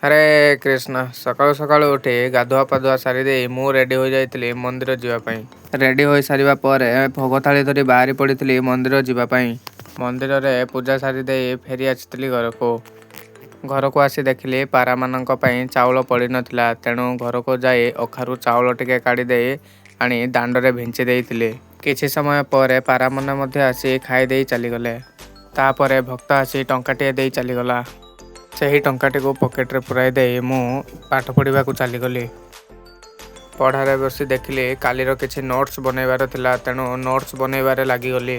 हरे कृष्ण सकाळु सकाळु उठी गाधुआ पाधुआ सारी दे मु रेडी हो जाइतिली मंदिर जीवा पई। रेडी हो सारिबा परे भोग थाली धरी बाहरी पड़िथिली मंदिर जीवा पई। मंदिर रे पूजा सारी दे फेरी आछितिली घर को आसी देखिली पारा मानक पई चाउल पड़ी नथिला तेणु घर को जाई अखारु चाउल टिके काढी दे आनी दांड रे भिंची देइतिले। किछि समय परे पारा मन मध्ये आसी खाई देई चली गले। तापरे भक्त आसी टंकाटिए देई चली गला। सही टंकाटी को पॉकेट रे पुराई दे मु पाठ पढ़ा को चली गली। पढ़ारे बसी देखिली काली किछि नोट्स बनैबार थिला तेणु नोट्स बनैबारे लागि गली।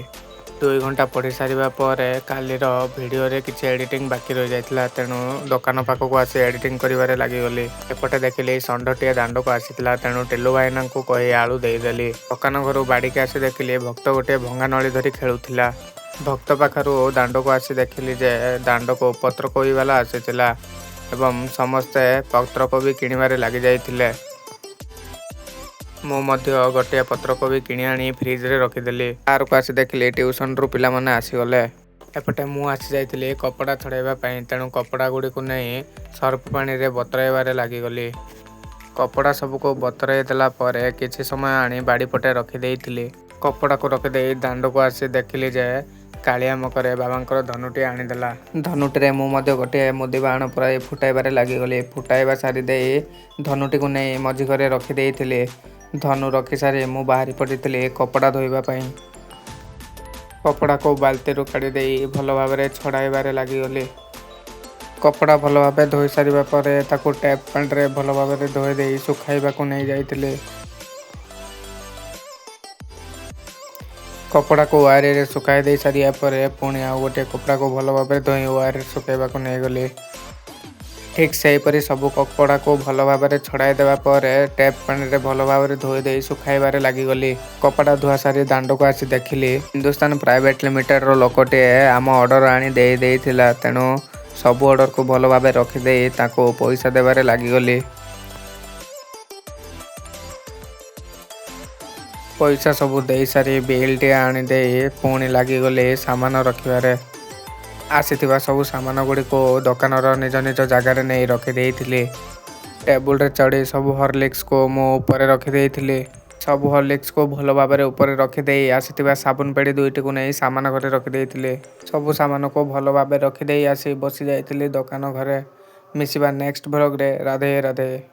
2 घंटा पढ़ी सारिबा परे कालीर वीडियो रे किछि एडिटिंग बाकी रहि जाइतिला तेणु दुकान पाख को आसी एडिटिंग करिबारे लागि गली। एपटे देखिली षंढटिए दांड को आसीतिला तेणु टेलु भाईना को कहि आलू देई देली। दुकान घरु बाड़ी के आसी देखिली भक्त गोटे भंगा नळी धरी खेलुथिला। भक्त पाखरु दांड को आसी देखिली जे दांड को पत्रकोबी वाला आसीतिला एवं समस्ते पत्रकोबी किनिबारे लागि जाइतिले। मु मध्य गोटे पत्रकोबी किनि आनी फ्रिज रे रखिदेली। तार को आसी देखिली ट्यूशन रु पिला माने आसी गले। एपटे मु आसी जाइतिली कपड़ा छड़ाइबा पई तेणु कपड़ा गुडी को नै सर्फ पानी रे बतराइबारे लागि गली। कपड़ा सब को बतराई देला परे किछि समय आनी बाड़ी पटे रखि देइतिली। कपड़ा को रखि देई दांड को आसी देखिली जे कालिया मकरे बाबांकर धनुटी आनीदेला। धनुटी मु मध्य गोटे मुदी बाण पुराई फुटाइबारे लागि गली। फुटाइबा सारी दे धनुटी को नहीं मझी घरे रखी देइथिले। धनु रखी सारी मु बाहरी पड़िथिली कपड़ा धोइबा पई। कपड़ा को बाल्टी रु काढी देई भलो भाबरे छड़ाइबारे लागि गली। कपड़ा भलो भाबे धोई सारिबा परे ताकू टैप पानी रे भलो भाबरे धोई देई सुखाइबा को नहीं जाइथिले। कपड़ा को वायर रे सुखाई दे सारिया परे पुणी आ गोटे कपड़ा को भलो भाबरे धोई वायर रे सुखाइबा को नहीं गली। ठीक से परी सब कपड़ा को भलो भाबरे छड़ाई देबा परे टैप पानी रे भलो भाबरे धोई देई सुखाइबारे लागि गली। कपड़ा धुआ सारी दांड को आसी देखिली हिंदुस्तान प्राइवेट लिमिटेड रो लोकटे आम ऑर्डर आनी देई देइथिला तेणु सब ऑर्डर को भलो भाबे रखि देई ताको पैसा देबारे लागि गली। पैसा सब दे सारी बिल टे आनी दे पुणी लगी गले सामान रखिबारे। आसीथिबा सब सामान गुडी को दुकान निज निज जगार नहीं रखी देइथिले। टेबुल रे चढ़ी सब हॉर्लिक्स को मो ऊपर रखी देइथिले। सब हॉर्लिक्स को भलो भाबरे ऊपर रखी देई आसीथिबा साबुन पेड़ी दुईटी को नहीं सामान घरे रखी देइथिले। सब सामान को भलो भाबे रखी देई आसी बसी जाइथिले दुकान घरे। मिसिबा नेक्स्ट व्लॉग रे। राधे राधे।